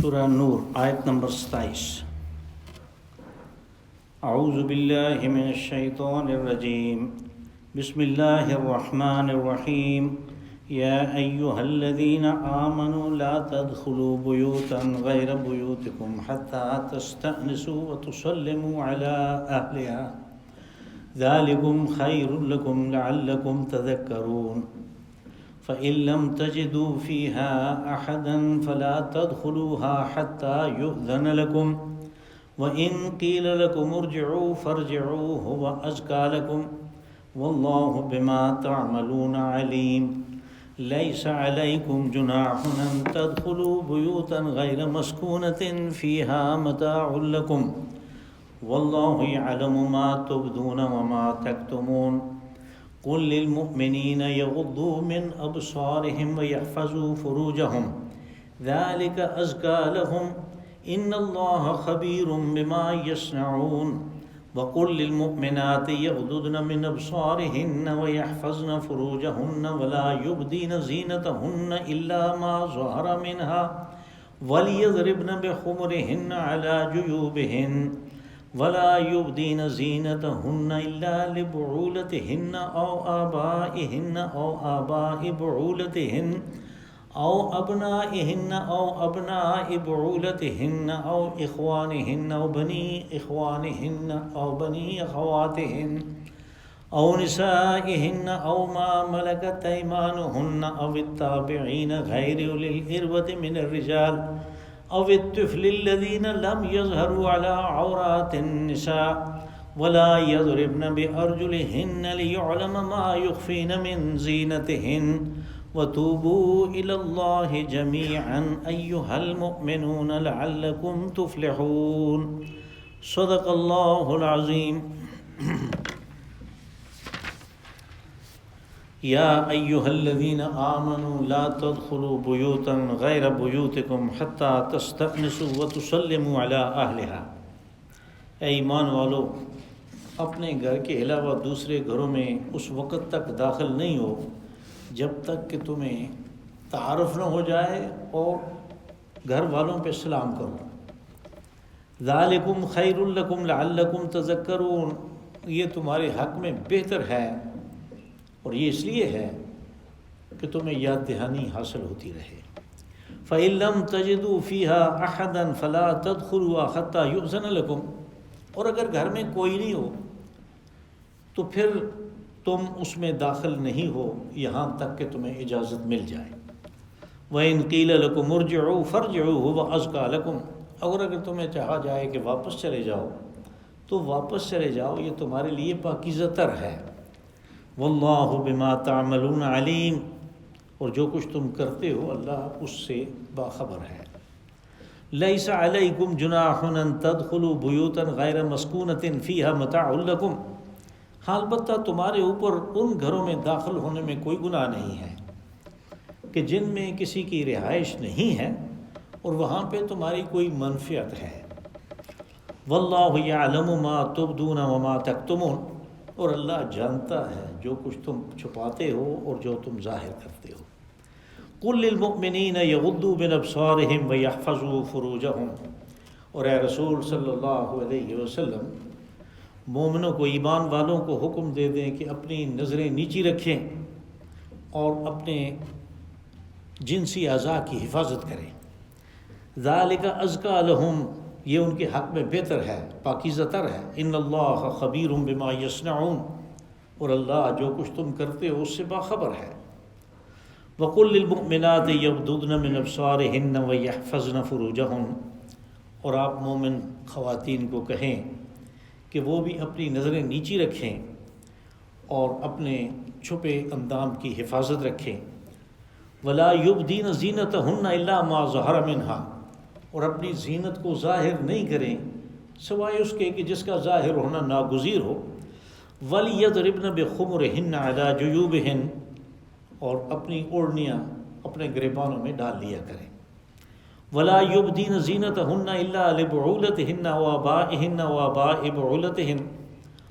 سورہ نور آیت نمبر 27۔ اعوذ باللہ من الشیطان الرجیم، بسم اللہ الرحمن الرحیم۔ یا ایہا الذین آمنوا لا تدخلوا بیوتا غیر بیوتکم حتی تستأنسوا وتسلموا علی اہلها ذالکم خیر لکم لعلکم تذکرون۔ فإن لم تجدوا فيها أحدا فلا تدخلوها حتى يؤذن لكم وإن قيل لكم ارجعوا فارجعوا هو أزكى لكم والله بما تعملون عليم۔ ليس عليكم جناح أن تدخلوا بيوتا غير مسكونة فيها متاع لكم والله يعلم ما تبدون وما تكتمون۔ قل للمؤمنين يغضوا من أبصارهم ويحفظوا فروجهم ذلك أزكى لهم إن الله خبير بما يصنعون۔ وقل للمؤمنات يغضضن من أبصارهن ويحفظن فروجهن ولا يبدين زينتهن إلا ما ظهر منها وليضربن بخمرهن على جيوبهن ولا يبدين زينتهن إلا لبعولتهن أو آبائهن أو آباء بعولتهن أو أبنائهن أو أبناء بعولتهن أو إخوانهن أو بني إخوانهن أو بني أخواتهن أو نسائهن أو ما ملكت أيمانهن أو التابعين غير أولي الإربة من الرجال أو الطفل الذين لم يظهروا على عورات النساء ولا يضربن بأرجلهن ليعلم ما يخفين من زينتهن وتوبوا إلى الله جميعا أيها المؤمنون لعلكم تفلحون۔ صدق الله العظيم۔ یا ایہا الذین آمنوا لا تدخلوا بیوتا غیر بیوتکم حتی تستأنسوا وتسلموا علی اہلها۔ اے ایمان والو، اپنے گھر کے علاوہ دوسرے گھروں میں اس وقت تک داخل نہیں ہو جب تک کہ تمہیں تعارف نہ ہو جائے اور گھر والوں پہ سلام کرو۔ ذالکم خیر لکم لعلکم تذکرون، یہ تمہارے حق میں بہتر ہے اور یہ اس لیے ہے کہ تمہیں یاد دہانی حاصل ہوتی رہے۔ فَإِن لَّمْ تَجِدُوا فِيهَا أَحَدًا فَلَا تَدْخُلُوهَا حَتَّى يُؤْذَنَ لَكُمْ، اور اگر گھر میں کوئی نہیں ہو تو پھر تم اس میں داخل نہیں ہو یہاں تک کہ تمہیں اجازت مل جائے۔ وَإِن قِيلَ لَكُمْ ارْجِعُوا فَارْجِعُوا هُوَ أَزْكَىٰ لَكُمْ، اور اگر تمہیں چاہا جائے کہ واپس چلے جاؤ تو واپس چلے جاؤ، یہ تمہارے لیے پاکیزہ تر ہے۔ واللہ بما تعملون علیم، اور جو کچھ تم کرتے ہو اللہ اس سے باخبر ہے۔ لیس علیکم جناح ان تدخلوا بیوتا غیر مسکونۃ فیہا متاع لکم، ہاں البتہ تمہارے اوپر ان گھروں میں داخل ہونے میں کوئی گناہ نہیں ہے کہ جن میں کسی کی رہائش نہیں ہے اور وہاں پہ تمہاری کوئی منفعت ہے۔ واللہ یعلم ما تبدون وما تکتمون، اور اللہ جانتا ہے جو کچھ تم چھپاتے ہو اور جو تم ظاہر کرتے ہو۔ قل للمؤمنین یغضوا من ابصارہم ویحفظوا فروجہم، اور اے رسول صلی اللہ علیہ وسلم مومنوں کو، ایمان والوں کو حکم دے دیں کہ اپنی نظریں نیچی رکھیں اور اپنے جنسی اعضاء کی حفاظت کریں۔ ذالک ازکیٰ لہم، یہ ان کے حق میں بہتر ہے، پاکیزہ تر ہے۔ ان اللہ خبیر بما یصنعون، اور اللہ جو کچھ تم کرتے ہو اس سے باخبر ہے۔ وقل للمؤمنات یغضضن من ابصارہن ویحفظن فروجہن، اور آپ مومن خواتین کو کہیں کہ وہ بھی اپنی نظریں نیچی رکھیں اور اپنے چھپے اندام کی حفاظت رکھیں۔ ولا یبدین زینتہن الا ما ظہر منہا، اور اپنی زینت کو ظاہر نہیں کریں سوائے اس کے کہ جس کا ظاہر ہونا ناگزیر ہو۔ وَلْيَضْرِبْنَ بِخُمُرِهِنَّ عَلَى جُيُوبِهِنَّ، اور اپنی اوڑھنیاں اپنے گریبانوں میں ڈال لیا کریں۔ وَلَا يُبْدِينَ زِينَتَهُنَّ إِلَّا لِبُعُولَتِهِنَّ وَآبَائِهِنَّ وَآبَاءِ بُعُولَتِهِنَّ،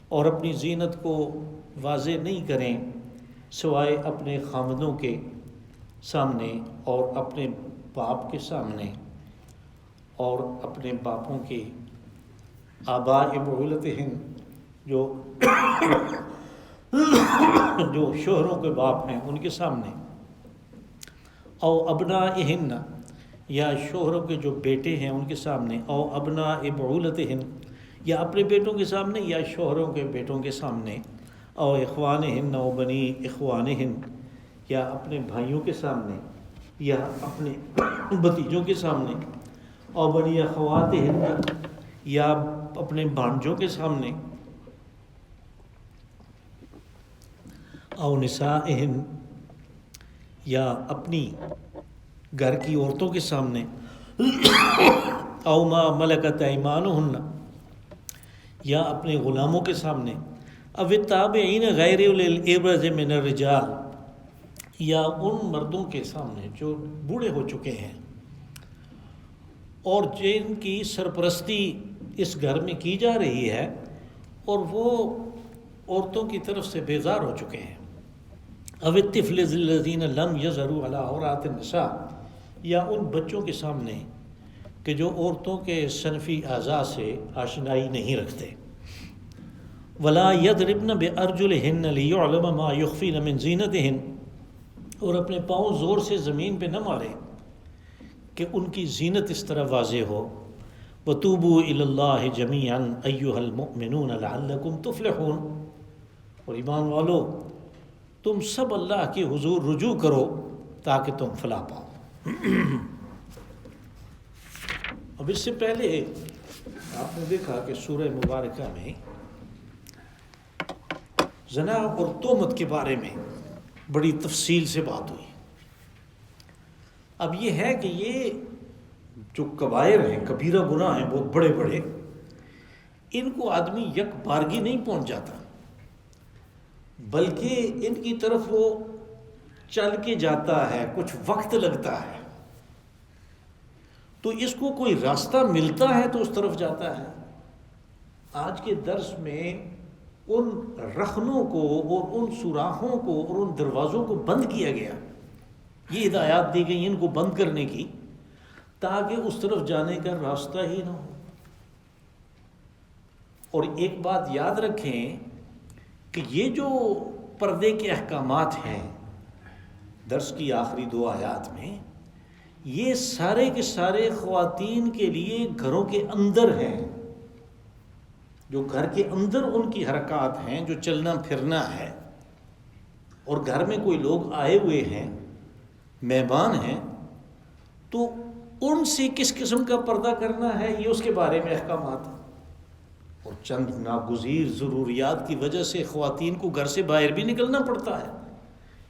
اور اپنی زینت کو واضح نہیں کریں سوائے اپنے خامدوں کے سامنے اور اپنے باپ کے سامنے اور اپنے باپوں کے آباء بعولتہن جو شوہروں کے باپ ہیں ان کے سامنے، او ابنائہن یا شوہروں کے جو بیٹے ہیں ان کے سامنے، او ابناء بعولتہن یا اپنے بیٹوں کے سامنے یا شوہروں کے بیٹوں کے سامنے، او اخوانہن او بنی اخوانہن یا اپنے بھائیوں کے سامنے یا اپنے بھتیجوں کے سامنے، او بنی اخواتہن یا اپنے بھانجوں کے سامنے، او نسائہن یا اپنی گھر کی عورتوں کے سامنے، او ما ملکت ایمانہن یا اپنے غلاموں کے سامنے، او التابعین غیر اولی الاربۃ من الرجال یا ان مردوں کے سامنے جو بوڑھے ہو چکے ہیں اور جن کی سرپرستی اس گھر میں کی جا رہی ہے اور وہ عورتوں کی طرف سے بیزار ہو چکے ہیں، او الطفل الذین لم یظہروا علی عورات النساء یا ان بچوں کے سامنے کہ جو عورتوں کے صنفی اعضاء سے آشنائی نہیں رکھتے، ولا یضربن بارجلہن لیعلم ما یخفین من زینتہن اور اپنے پاؤں زور سے زمین پہ نہ مارے کہ ان کی زینت اس طرح واضح ہو، وَتُوبُوا إِلَى اللَّهِ جَمِيعًا أَيُّهَا الْمُؤْمِنُونَ لَعَلَّكُمْ تُفْلِحُونَ اور ایمان والو تم سب اللہ کے حضور رجوع کرو تاکہ تم فلاح پاؤ۔ اب اس سے پہلے آپ نے دیکھا کہ سورہ مبارکہ میں زنا اور تہمت کے بارے میں بڑی تفصیل سے بات ہوئی۔ اب یہ ہے کہ یہ جو کبائر ہیں، کبیرہ گناہ ہیں بہت بڑے بڑے، ان کو آدمی یک بارگی نہیں پہنچ جاتا، بلکہ ان کی طرف وہ چل کے جاتا ہے، کچھ وقت لگتا ہے، تو اس کو کوئی راستہ ملتا ہے تو اس طرف جاتا ہے۔ آج کے درس میں ان رخنوں کو اور ان سوراخوں کو اور ان دروازوں کو بند کیا گیا، یہ ہدایات دی گئی ان کو بند کرنے کی، تاکہ اس طرف جانے کا راستہ ہی نہ ہو۔ اور ایک بات یاد رکھیں کہ یہ جو پردے کے احکامات ہیں درس کی آخری 2 آیات میں، یہ سارے کے سارے خواتین کے لیے گھروں کے اندر ہیں، جو گھر کے اندر ان کی حرکات ہیں، جو چلنا پھرنا ہے، اور گھر میں کوئی لوگ آئے ہوئے ہیں، مہمان ہیں، تو ان سے کس قسم کا پردہ کرنا ہے یہ اس کے بارے میں احکامات ہیں۔ اور چند ناگزیر ضروریات کی وجہ سے خواتین کو گھر سے باہر بھی نکلنا پڑتا ہے،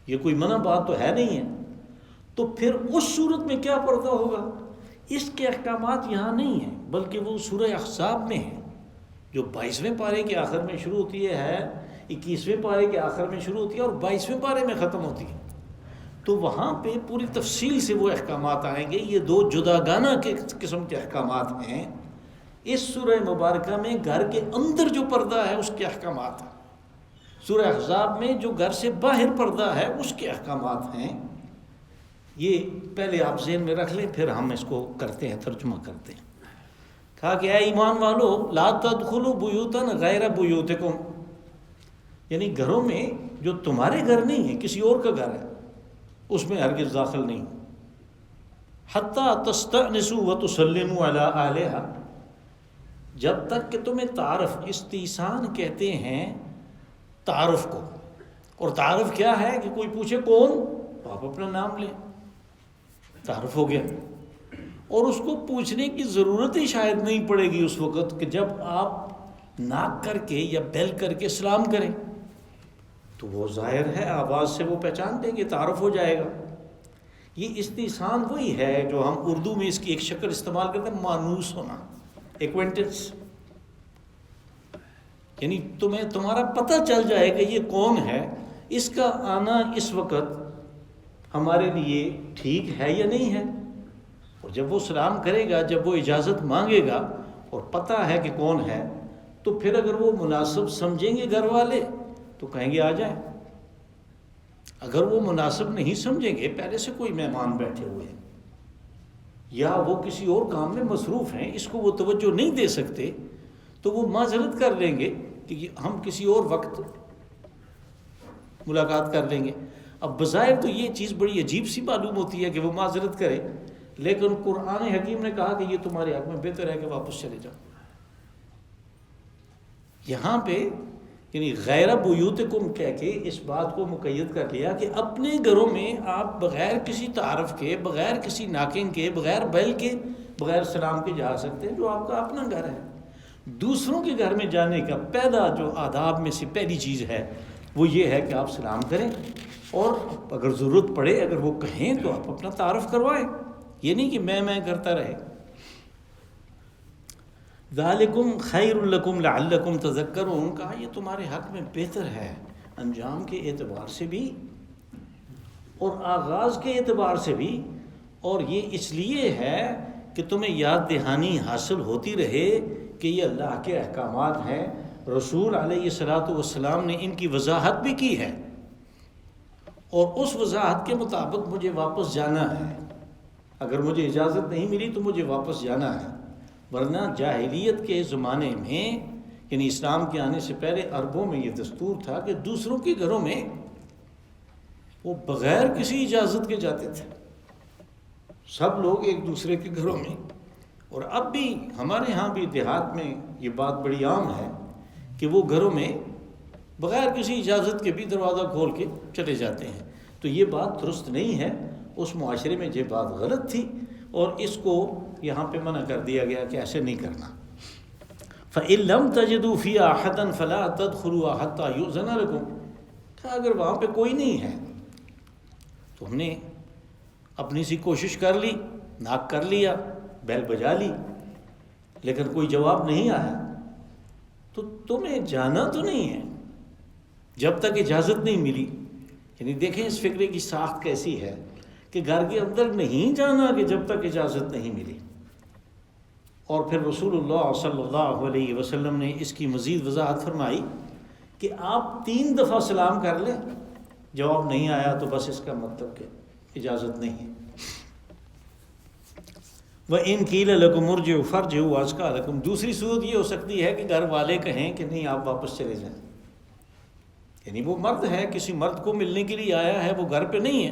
یہ کوئی منع بات تو ہے نہیں ہے، تو پھر اس صورت میں کیا پردہ ہوگا؟ اس کے احکامات یہاں نہیں ہیں، بلکہ وہ سورہ احزاب میں ہیں، جو 22ویں پارے کے آخر میں شروع ہوتی ہے، 21ویں پارے کے آخر میں شروع ہوتی ہے اور 22ویں پارے میں ختم ہوتی ہے۔ تو وہاں پہ پوری تفصیل سے وہ احکامات آئیں گے۔ یہ 2 جداگانہ کے قسم کے احکامات ہیں۔ اس سورہ مبارکہ میں گھر کے اندر جو پردہ ہے اس کے احکامات ہیں، سورہ احزاب میں جو گھر سے باہر پردہ ہے اس کے احکامات ہیں۔ یہ پہلے آپ ذہن میں رکھ لیں، پھر ہم اس کو کرتے ہیں، ترجمہ کرتے ہیں۔ کہا کہ اے ایمان والو لا تدخلوا بیوتا غیر بیوتکم، یعنی گھروں میں جو تمہارے گھر نہیں ہے، کسی اور کا گھر ہے، اس میں ہرگز داخل نہیں، حتیٰ تستأنسوا وتسلموا علی اہلہا، جب تک کہ تمہیں تعارف، استئذان کہتے ہیں تعارف کو، اور تعارف کیا ہے کہ کوئی پوچھے کون، تو آپ اپنا نام لیں، تعارف ہو گیا۔ اور اس کو پوچھنے کی ضرورت ہی شاید نہیں پڑے گی اس وقت کہ جب آپ ناک کر کے یا بیل کر کے سلام کریں، تو وہ ظاہر ہے آواز سے وہ پہچان دیں گے، تعارف ہو جائے گا۔ یہ استئذان وہی ہے جو ہم اردو میں اس کی ایک شکل استعمال کرتے ہیں، مانوس ہونا، ایکوینٹنس، یعنی تمہیں تمہارا پتہ چل جائے کہ یہ کون ہے، اس کا آنا اس وقت ہمارے لیے ٹھیک ہے یا نہیں ہے۔ اور جب وہ سلام کرے گا، جب وہ اجازت مانگے گا اور پتہ ہے کہ کون ہے، تو پھر اگر وہ مناسب سمجھیں گے گھر والے تو کہیں گے آ جائیں، اگر وہ مناسب نہیں سمجھیں گے، پہلے سے کوئی مہمان بیٹھے ہوئے ہیں، یا وہ کسی اور کام میں مصروف ہیں، اس کو وہ توجہ نہیں دے سکتے، تو وہ معذرت کر لیں گے کہ ہم کسی اور وقت ملاقات کر لیں گے۔ اب بظاہر تو یہ چیز بڑی عجیب سی معلوم ہوتی ہے کہ وہ معذرت کرے، لیکن قرآن حکیم نے کہا کہ یہ تمہارے حق میں بہتر ہے کہ واپس چلے جاؤ۔ یہاں پہ یعنی غیر بیوتکم کہہ کے اس بات کو مقید کر لیا کہ اپنے گھروں میں آپ بغیر کسی تعارف کے، بغیر کسی ناکنگ کے، بغیر بیل کے، بغیر سلام کے جا سکتے ہیں، جو آپ کا اپنا گھر ہے۔ دوسروں کے گھر میں جانے کا پہلا جو آداب میں سے پہلی چیز ہے وہ یہ ہے کہ آپ سلام کریں، اور اگر ضرورت پڑے، اگر وہ کہیں تو آپ اپنا تعارف کروائیں، یہ نہیں کہ میں کرتا رہے۔ ذالکم خیر لکم لعلکم تذکرون، کہا یہ تمہارے حق میں بہتر ہے انجام کے اعتبار سے بھی اور آغاز کے اعتبار سے بھی، اور یہ اس لیے ہے کہ تمہیں یاد دہانی حاصل ہوتی رہے کہ یہ اللہ کے احکامات ہیں، رسول علیہ الصلاۃ والسلام نے ان کی وضاحت بھی کی ہے، اور اس وضاحت کے مطابق مجھے واپس جانا ہے۔ اگر مجھے اجازت نہیں ملی تو مجھے واپس جانا ہے، ورنہ جاہلیت کے زمانے میں یعنی اسلام کے آنے سے پہلے عربوں میں یہ دستور تھا کہ دوسروں کے گھروں میں وہ بغیر کسی اجازت کے جاتے تھے، سب لوگ ایک دوسرے کے گھروں میں۔ اور اب بھی ہمارے ہاں بھی دیہات میں یہ بات بڑی عام ہے کہ وہ گھروں میں بغیر کسی اجازت کے بھی دروازہ کھول کے چلے جاتے ہیں، تو یہ بات درست نہیں ہے۔ اس معاشرے میں یہ بات غلط تھی، اور اس کو یہاں پہ منع کر دیا گیا کہ ایسے نہیں کرنا۔ فَإِن لَمْ تَجِدُوا فِيهَا أَحَدًا فَلَا تَدْخُلُوهَا حَتَّى يُؤْذَنَ لَكُمْ، کہ اگر وہاں پہ کوئی نہیں ہے تو ہم نے اپنی سی کوشش کر لی، ناک کر لیا، بیل بجا لی، لیکن کوئی جواب نہیں آیا، تو تمہیں جانا تو نہیں ہے جب تک اجازت نہیں ملی۔ یعنی دیکھیں اس فکرے کی ساخت کیسی ہے کہ گھر کے اندر نہیں جانا کہ جب تک اجازت نہیں ملی۔ اور پھر رسول اللہ صلی اللہ علیہ وسلم نے اس کی مزید وضاحت فرمائی کہ آپ 3 دفعہ سلام کر لیں، جواب نہیں آیا تو بس اس کا مطلب کہ اجازت نہیں ہے۔ وَإِن قِيلَ لَكُمُ ارْجِعُوا فَارْجِعُوا وَأَزْكَىٰ لَكُمْ، دوسری صورت یہ ہو سکتی ہے کہ گھر والے کہیں کہ نہیں آپ واپس چلے جائیں، یعنی وہ مرد ہے، کسی مرد کو ملنے کے لیے آیا ہے، وہ گھر پہ نہیں ہے،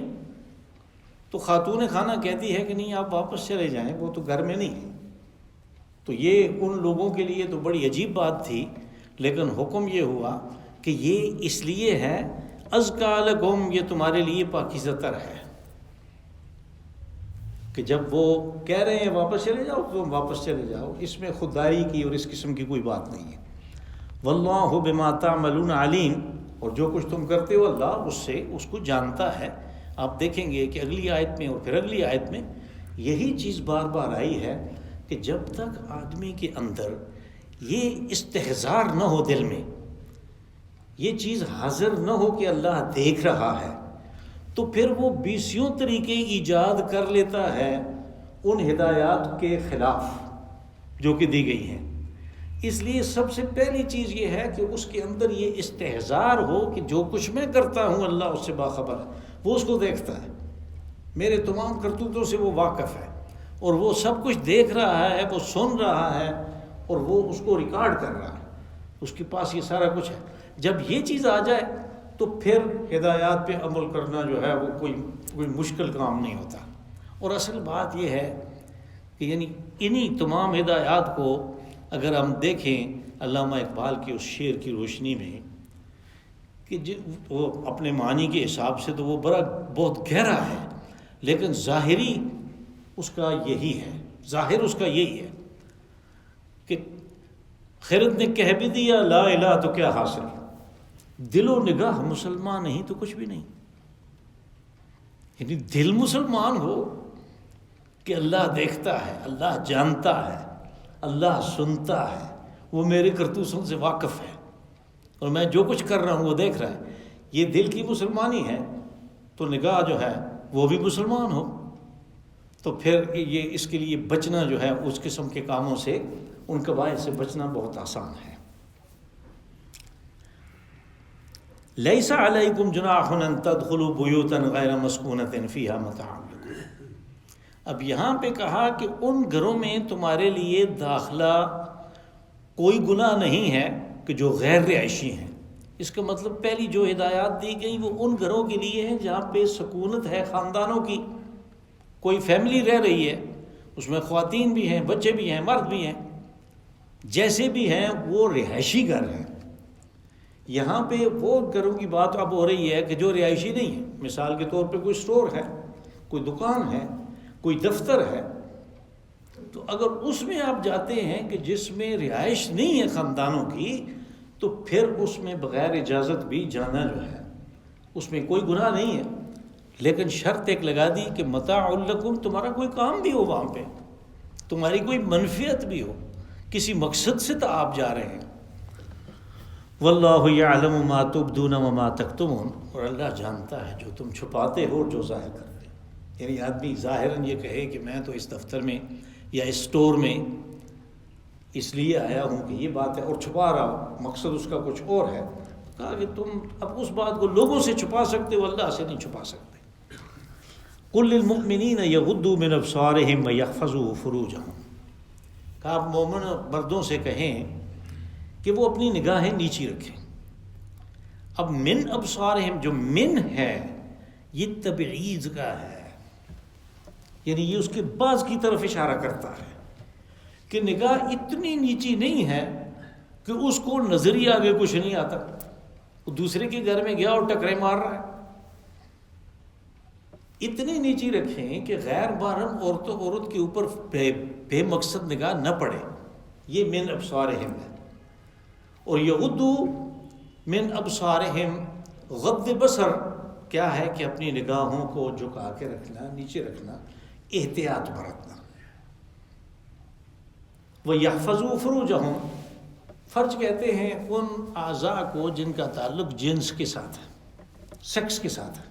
تو خاتون خانہ کہتی ہے کہ نہیں آپ واپس چلے جائیں، وہ تو گھر میں نہیں ہے۔ تو یہ ان لوگوں کے لیے تو بڑی عجیب بات تھی، لیکن حکم یہ ہوا کہ یہ اس لیے ہے اذکیٰ لکم، یہ تمہارے لیے پاکیزہ تر ہے، کہ جب وہ کہہ رہے ہیں واپس چلے جاؤ تو تم واپس چلے جاؤ، اس میں خودداری کی اور اس قسم کی کوئی بات نہیں ہے۔ واللہ بما تعملون علیم، اور جو کچھ تم کرتے ہو اللہ اس کو جانتا ہے۔ آپ دیکھیں گے کہ اگلی آیت میں اور پھر اگلی آیت میں یہی چیز بار بار آئی ہے کہ جب تک آدمی کے اندر یہ استحضار نہ ہو، دل میں یہ چیز حاضر نہ ہو کہ اللہ دیکھ رہا ہے، تو پھر وہ 20 طریقے ایجاد کر لیتا ہے ان ہدایات کے خلاف جو کہ دی گئی ہیں۔ اس لیے سب سے پہلی چیز یہ ہے کہ اس کے اندر یہ استحضار ہو کہ جو کچھ میں کرتا ہوں اللہ اس سے باخبر ہے، وہ اس کو دیکھتا ہے، میرے تمام کرتوتوں سے وہ واقف ہے، اور وہ سب کچھ دیکھ رہا ہے، وہ سن رہا ہے، اور وہ اس کو ریکارڈ کر رہا ہے، اس کے پاس یہ سارا کچھ ہے۔ جب یہ چیز آ جائے تو پھر ہدایات پہ عمل کرنا جو ہے وہ کوئی مشکل کام نہیں ہوتا۔ اور اصل بات یہ ہے کہ یعنی انہی تمام ہدایات کو اگر ہم دیکھیں علامہ اقبال کے اس شعر کی روشنی میں کہ وہ اپنے معنی کے حساب سے تو وہ بہت گہرا ہے، لیکن ظاہری اس کا یہی ہے، ظاہر اس کا یہی ہے کہ خیرت نے کہہ بھی دیا لا الہ تو کیا حاصل، دل و نگاہ مسلمان نہیں تو کچھ بھی نہیں۔ یعنی دل مسلمان ہو کہ اللہ دیکھتا ہے، اللہ جانتا ہے، اللہ سنتا ہے، وہ میرے کرتوتوں سے واقف ہے، اور میں جو کچھ کر رہا ہوں وہ دیکھ رہا ہے، یہ دل کی مسلمانی ہے، تو نگاہ جو ہے وہ بھی مسلمان ہو، تو پھر یہ اس کے لیے بچنا جو ہے اس قسم کے کاموں سے، ان قبائل سے بچنا بہت آسان ہے۔ لیس علیکم جناح ان تدخلوا بیوتا غیر مسکونۃ فیہا متاع لکم، اب یہاں پہ کہا کہ ان گھروں میں تمہارے لیے داخلہ کوئی گناہ نہیں ہے کہ جو غیر رہائشی ہیں. اس کا مطلب پہلی جو ہدایات دی گئی وہ ان گھروں کے لیے ہیں جہاں پہ سکونت ہے خاندانوں کی، کوئی فیملی رہ رہی ہے، اس میں خواتین بھی ہیں، بچے بھی ہیں، مرد بھی ہیں، جیسے بھی ہیں وہ رہائشی گھر ہیں. یہاں پہ وہ گھروں کی بات اب ہو رہی ہے کہ جو رہائشی نہیں ہے. مثال کے طور پہ کوئی سٹور ہے، کوئی دکان ہے، کوئی دفتر ہے، تو اگر اس میں آپ جاتے ہیں کہ جس میں رہائش نہیں ہے خاندانوں کی، تو پھر اس میں بغیر اجازت بھی جانا جو ہے اس میں کوئی گناہ نہیں ہے. لیکن شرط ایک لگا دی کہ متاع لکم، تمہارا کوئی کام بھی ہو وہاں پہ، تمہاری کوئی منفعت بھی ہو، کسی مقصد سے تو آپ جا رہے ہیں. واللہ یعلم ما تبدون وما تکتمون، اور اللہ جانتا ہے جو تم چھپاتے ہو اور جو ظاہر کرتے ہو. یعنی آدمی ظاہراً یہ کہے کہ میں تو اس دفتر میں یا اس اسٹور میں اس لیے آیا ہوں کہ یہ بات ہے، اور چھپا رہا ہوں، مقصد اس کا کچھ اور ہے. کہا کہ تم اب اس بات کو لوگوں سے چھپا سکتے ہو، اللہ سے نہیں چھپا سکتے. قل للمؤمنین یغضوا من ابصارہم ویحفظوا فروجہم، کہا آپ مومن مردوں سے کہیں کہ وہ اپنی نگاہیں نیچی رکھیں. اب من ابصارہم، جو من ہے یہ تبعیض کا ہے، یعنی یہ اس کے بعض کی طرف اشارہ کرتا ہے کہ نگاہ اتنی نیچی نہیں ہے کہ اس کو نظریہ آگے کچھ نہیں آتا، وہ دوسرے کے گھر میں گیا اور ٹکرے مار رہا ہے. اتنی نیچی رکھیں کہ غیر محرم عورت کے اوپر بے مقصد نگاہ نہ پڑے. یہ من ابصارہم ہے. اور یغضوا من ابصارہم، غض بصر کیا ہے کہ اپنی نگاہوں کو جھکا کے رکھنا، نیچے رکھنا، احتیاط برتنا. وَيَحْفَظُوا فُرُوجَهُمْ، فرج کہتے ہیں ان اعضاء کو جن کا تعلق جنس کے ساتھ ہے، سیکس کے ساتھ ہے،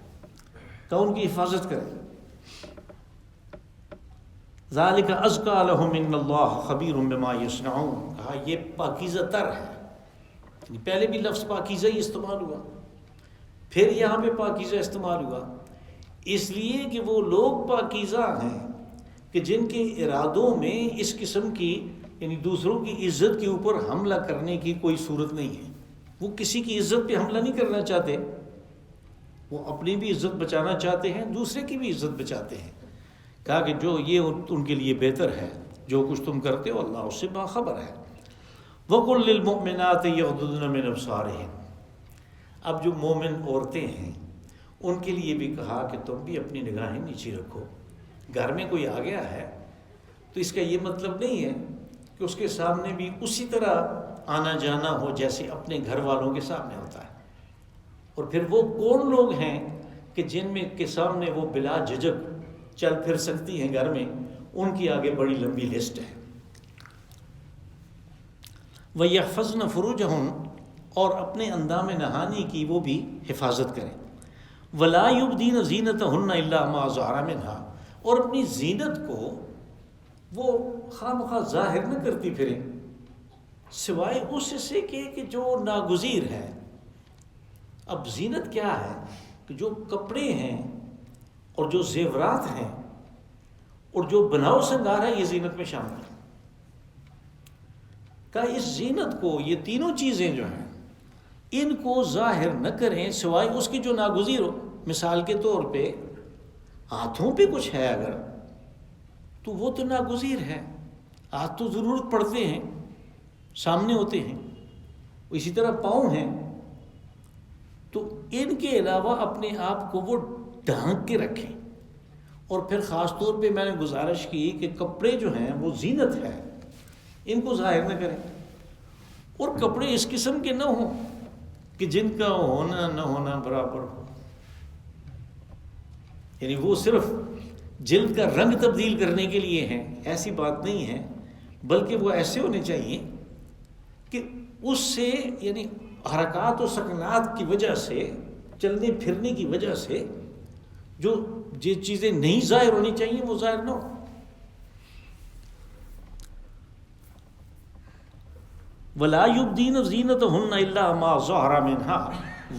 کہ ان کی حفاظت کریں. ذَلِكَ أَزْكَىٰ لَهُمْ إِنَّ اللَّهَ خَبِيرٌ بِمَا يَصْنَعُونَ، کہا یہ پاکیزہ تر ہے. پہلے بھی لفظ پاکیزہ ہی استعمال ہوا، پھر یہاں پہ پاکیزہ استعمال ہوا، اس لیے کہ وہ لوگ پاکیزہ ہیں کہ جن کے ارادوں میں اس قسم کی، یعنی دوسروں کی عزت کے اوپر حملہ کرنے کی کوئی صورت نہیں ہے. وہ کسی کی عزت پہ حملہ نہیں کرنا چاہتے، وہ اپنی بھی عزت بچانا چاہتے ہیں، دوسرے کی بھی عزت بچاتے ہیں. کہا کہ جو یہ ان کے لیے بہتر ہے، جو کچھ تم کرتے ہو اللہ اس سے باخبر ہے. وَقُلْ لِلْمُؤْمِنَاتِ يَغْضُضْنَ مِنْ أَبْصَارِهِنَّ، اب جو مومن عورتیں ہیں ان کے لیے بھی کہا کہ تم بھی اپنی نگاہیں نیچی رکھو. گھر میں کوئی آ گیا ہے تو اس کا یہ مطلب نہیں ہے کہ اس کے سامنے بھی اسی طرح آنا جانا ہو جیسے اپنے گھر والوں کے سامنے ہوتا ہے. اور پھر وہ کون لوگ ہیں کہ جن میں کے سامنے وہ بلا جھجک چل پھر سکتی ہیں گھر میں، ان کی آگے بڑی لمبی لسٹ ہے. وَيَحْفَظْنَ فُرُوجَهُنَّ، اور اپنے اندام نہانی کی وہ بھی حفاظت کریں. وَلَا يُبْدِينَ زِينَتَهُنَّ إِلَّا مَا ظَهَرَ مِنْهَا، اور اپنی زینت کو وہ خواہ مخواہ ظاہر نہ کرتی پھریں سوائے اس سے کہ جو ناگزیر ہے. اب زینت کیا ہے کہ جو کپڑے ہیں اور جو زیورات ہیں اور جو بناؤ سنگار ہے یہ زینت میں شامل ہے. کہ اس زینت کو، یہ تینوں چیزیں جو ہیں ان کو ظاہر نہ کریں سوائے اس کی جو ناگزیر ہو. مثال کے طور پہ ہاتھوں پہ کچھ ہے اگر تو وہ تو ناگزیر ہے، ہاتھ تو ضرورت پڑتے ہیں، سامنے ہوتے ہیں. اسی طرح پاؤں ہیں، تو ان کے علاوہ اپنے آپ کو وہ ڈھانک کے رکھیں. اور پھر خاص طور پہ میں نے گزارش کی کہ کپڑے جو ہیں وہ زینت ہے، ان کو ظاہر نہ کریں. اور کپڑے اس قسم کے نہ ہوں کہ جن کا ہونا نہ ہونا برابر ہو، یعنی وہ صرف جلد کا رنگ تبدیل کرنے کے لیے ہیں، ایسی بات نہیں ہے. بلکہ وہ ایسے ہونے چاہیے کہ اس سے، یعنی حرکات و سکنات کی وجہ سے، چلنے پھرنے کی وجہ سے جو چیزیں نہیں ظاہر ہونی چاہیے وہ ظاہر نہ ہو. وَلَا يُبْدِينَ زِينَتَهُنَّ إِلَّا مَا ظَهَرَ مِنْهَا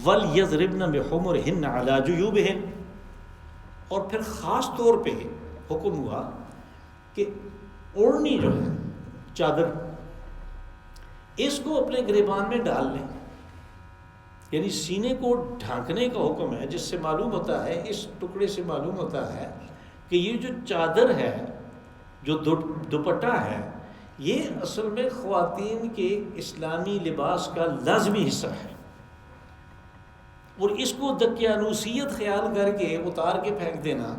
وَلْيَضْرِبْنَ بِخُمُرِهِنَّ عَلَى جُيُوبِهِنَّ، اور پھر خاص طور پہ حکم ہوا کہ اوڑھنی جو ہے چادر اس کو اپنے گریبان میں ڈال لیں، یعنی سینے کو ڈھانکنے کا حکم ہے، جس سے معلوم ہوتا ہے، اس ٹکڑے سے معلوم ہوتا ہے کہ یہ جو چادر ہے، جو دوپٹہ ہے، یہ اصل میں خواتین کے اسلامی لباس کا لازمی حصہ ہے، اور اس کو دقیانوسیت خیال کر کے اتار کے پھینک دینا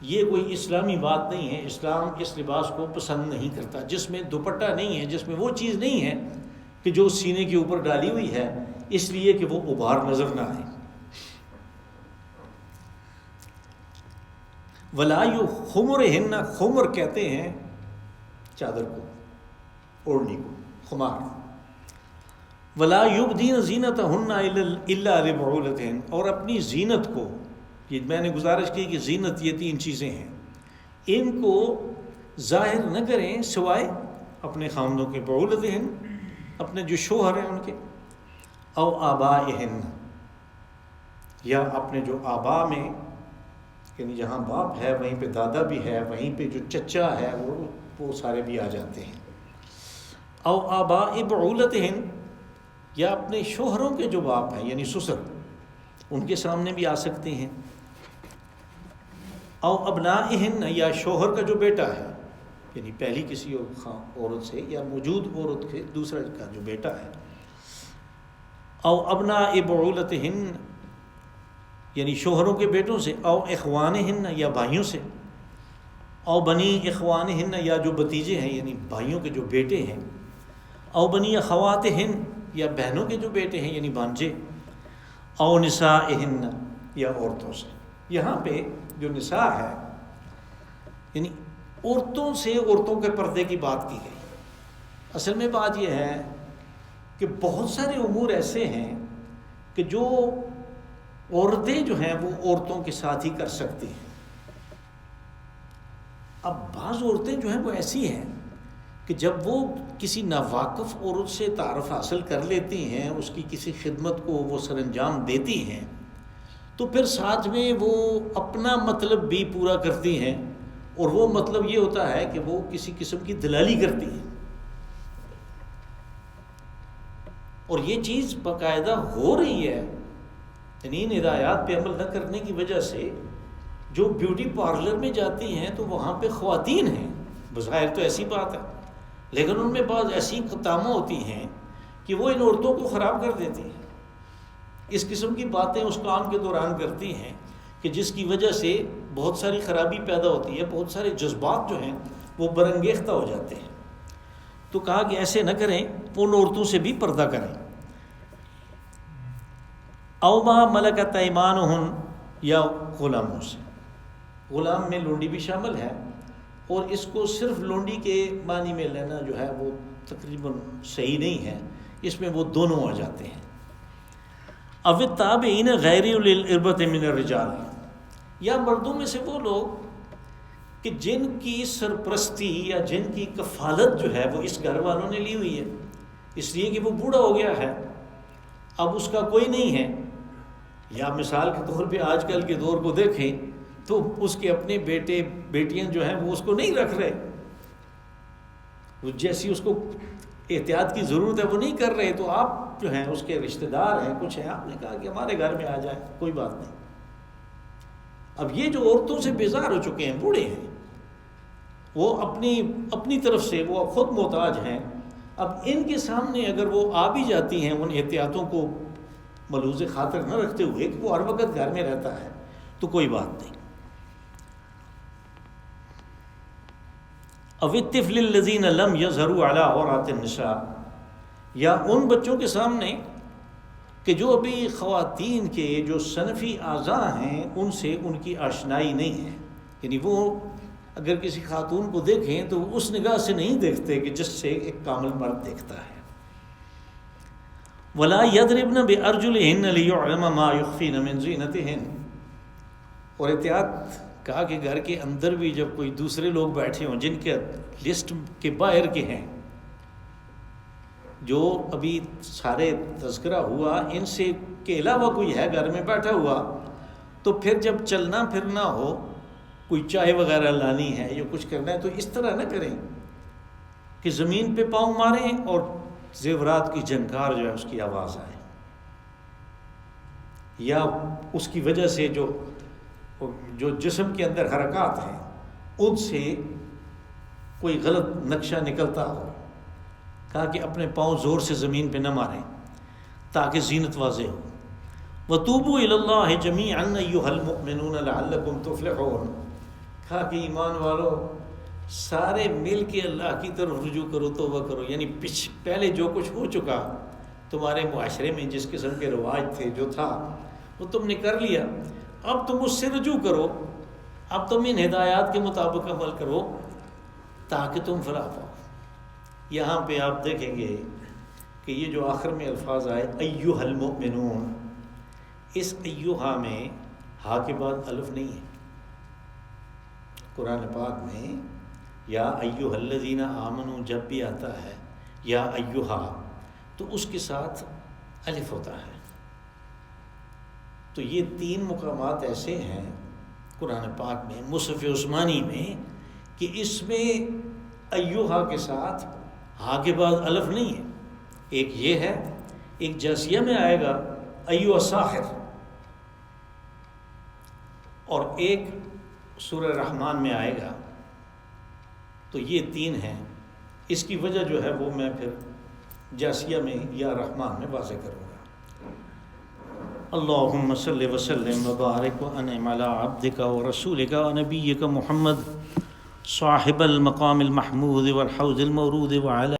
یہ کوئی اسلامی بات نہیں ہے۔ اسلام اس لباس کو پسند نہیں کرتا جس میں دوپٹہ نہیں ہے، جس میں وہ چیز نہیں ہے کہ جو سینے کے اوپر ڈالی ہوئی ہے اس لیے کہ وہ غبار نظر نہ آئے۔ ولا خمرہن، خمر کہتے ہیں چادر کو، اوڑھنی کو، خمار۔ ولا یبدین زینتہن الا لبعولتہن، اور اپنی زینت کو، یہ میں نے گزارش کی کہ زینت یہ 3 چیزیں ہیں، ان کو ظاہر نہ کریں سوائے اپنے خاوندوں کے، بعولتہن اپنے جو شوہر ہیں ان کے، او آبائہن یا اپنے جو آبا میں، یعنی جہاں باپ ہے وہیں پہ دادا بھی ہے، وہیں پہ جو چچا ہے وہ سارے بھی آ جاتے ہیں، او آباء بعولتہن یا اپنے شوہروں کے جو باپ ہیں یعنی سسر، ان کے سامنے بھی آ سکتے ہیں، او ابنائہن یا شوہر کا جو بیٹا ہے، یعنی پہلی کسی اور عورت سے یا موجود عورت کے دوسرے کا جو بیٹا ہے، او ابناء بعولتہن یعنی شوہروں کے بیٹوں سے، او اخوانہن یا بھائیوں سے، او بنی اخوانہن یا جو بتیجے ہیں یعنی بھائیوں کے جو بیٹے ہیں، او بنی اخواتہن یا بہنوں کے جو بیٹے ہیں یعنی بھانجے، او نسائہن یا عورتوں سے۔ یہاں پہ جو نساء ہے یعنی عورتوں سے، عورتوں کے پردے کی بات کی گئی۔ اصل میں بات یہ ہے کہ بہت سارے امور ایسے ہیں کہ جو عورتیں جو ہیں وہ عورتوں کے ساتھ ہی کر سکتی ہیں۔ اب بعض عورتیں جو ہیں وہ ایسی ہیں کہ جب وہ کسی ناواقف عورت سے تعارف حاصل کر لیتی ہیں، اس کی کسی خدمت کو وہ سر انجام دیتی ہیں، تو پھر ساتھ میں وہ اپنا مطلب بھی پورا کرتی ہیں، اور وہ مطلب یہ ہوتا ہے کہ وہ کسی قسم کی دلالی کرتی ہیں، اور یہ چیز باقاعدہ ہو رہی ہے۔ یعنی ان ہدایات پہ عمل نہ کرنے کی وجہ سے جو بیوٹی پارلر میں جاتی ہیں تو وہاں پہ خواتین ہیں، بظاہر تو ایسی بات ہے، لیکن ان میں بعض ایسی خطامہ ہوتی ہیں کہ وہ ان عورتوں کو خراب کر دیتی ہیں، اس قسم کی باتیں اس کام کے دوران کرتی ہیں کہ جس کی وجہ سے بہت ساری خرابی پیدا ہوتی ہے، بہت سارے جذبات جو ہیں وہ برانگیختہ ہو جاتے ہیں۔ تو کہا کہ ایسے نہ کریں، ان عورتوں سے بھی پردہ کریں۔ او ما ملکت ایمانہن یا غلاموں سے، غلام میں لونڈی بھی شامل ہے، اور اس کو صرف لونڈی کے معنی میں لینا جو ہے وہ تقریباً صحیح نہیں ہے، اس میں وہ دونوں آ جاتے ہیں۔ او التابعین غیر اولی الاربۃ من الرجال، یا مردوں میں سے وہ لوگ کہ جن کی سرپرستی یا جن کی کفالت جو ہے وہ اس گھر والوں نے لی ہوئی ہے، اس لیے کہ وہ بوڑھا ہو گیا ہے، اب اس کا کوئی نہیں ہے، یا مثال کے طور پہ آج کل کے دور کو دیکھیں تو اس کے اپنے بیٹے بیٹیاں جو ہیں وہ اس کو نہیں رکھ رہے، وہ جیسی اس کو احتیاط کی ضرورت ہے وہ نہیں کر رہے، تو آپ جو ہیں اس کے رشتہ دار ہیں، کچھ ہیں، آپ نے کہا کہ ہمارے گھر میں آ جائے، کوئی بات نہیں۔ اب یہ جو عورتوں سے بیزار ہو چکے ہیں، بوڑھے ہیں، وہ اپنی طرف سے وہ خود محتاج ہیں، اب ان کے سامنے اگر وہ آ بھی جاتی ہیں ان احتیاطوں کو ملحوظ خاطر نہ رکھتے ہوئے کہ وہ ہر وقت گھر میں رہتا ہے، تو کوئی بات نہیں۔ او الطفل الذین لم یظہروا علی عورات النساء، یا ان بچوں کے سامنے کہ جو ابھی خواتین کے جو صنفی اعضاء ہیں ان سے ان کی آشنائی نہیں ہے، یعنی وہ اگر کسی خاتون کو دیکھیں تو اس نگاہ سے نہیں دیکھتے کہ جس سے ایک کامل مرد دیکھتا ہے۔ ولا یضربن بارجلہن لیعلم ما یخفین من زینتہن، اور احتیاط کہا کہ گھر کے اندر بھی جب کوئی دوسرے لوگ بیٹھے ہوں جن کے لسٹ کے باہر کے ہیں، جو ابھی سارے تذکرہ ہوا، ان سے کے علاوہ کوئی ہے گھر میں بیٹھا ہوا، تو پھر جب چلنا پھرنا ہو کوئی چائے وغیرہ لانی ہے یا کچھ کرنا ہے تو اس طرح نہ کریں کہ زمین پہ پاؤں ماریں اور زیورات کی جھنکار جو ہے اس کی آواز آئے، یا اس کی وجہ سے جو جسم کے اندر حرکات ہیں ان سے کوئی غلط نقشہ نکلتا ہو۔ کہا کہ اپنے پاؤں زور سے زمین پہ نہ ماریں تاکہ زینت واضح ہو۔ وَتُوبُوا إِلَى اللَّهِ جَمِيعًا أَيُّهَا الْمُؤْمِنُونَ لَعَلَّكُمْ تُفْلِحُونَ۔ کہا کہ ایمان والو سارے مل کے اللہ کی طرف رجوع کرو، توبہ کرو، یعنی پہلے جو کچھ ہو چکا تمہارے معاشرے میں، جس قسم کے رواج تھے جو تھا وہ تم نے کر لیا، اب تم اس سے رجوع کرو، اب تم ان ہدایات کے مطابق عمل کرو تاکہ تم فلاح پاؤ۔ یہاں پہ آپ دیکھیں گے کہ یہ جو آخر میں الفاظ آئے ایھا المؤمنون، اس ایھا میں ہا کے بعد الف نہیں ہے۔ قرآن پاک میں یا ایھا الذین آمنوا جب بھی آتا ہے یا ایھا تو اس کے ساتھ الف ہوتا ہے۔ تو یہ 3 مقامات ایسے ہیں قرآن پاک میں مصحف عثمانی میں کہ اس میں ایھا کے ساتھ ہا کے بعد الف نہیں ہے۔ ایک یہ ہے، ایک جاسیہ میں آئے گا ایھا ساحر، اور ایک سورہ رحمان میں آئے گا۔ تو یہ 3 ہیں، اس کی وجہ جو ہے وہ میں پھر جاسیہ میں یا رحمان میں واضح کروں گا۔ اللہم صلی وسلم وبارک وانعم علی عبدک ورسولک ونبیک محمد صاحب المقام المحمود والحوض المورود وعلی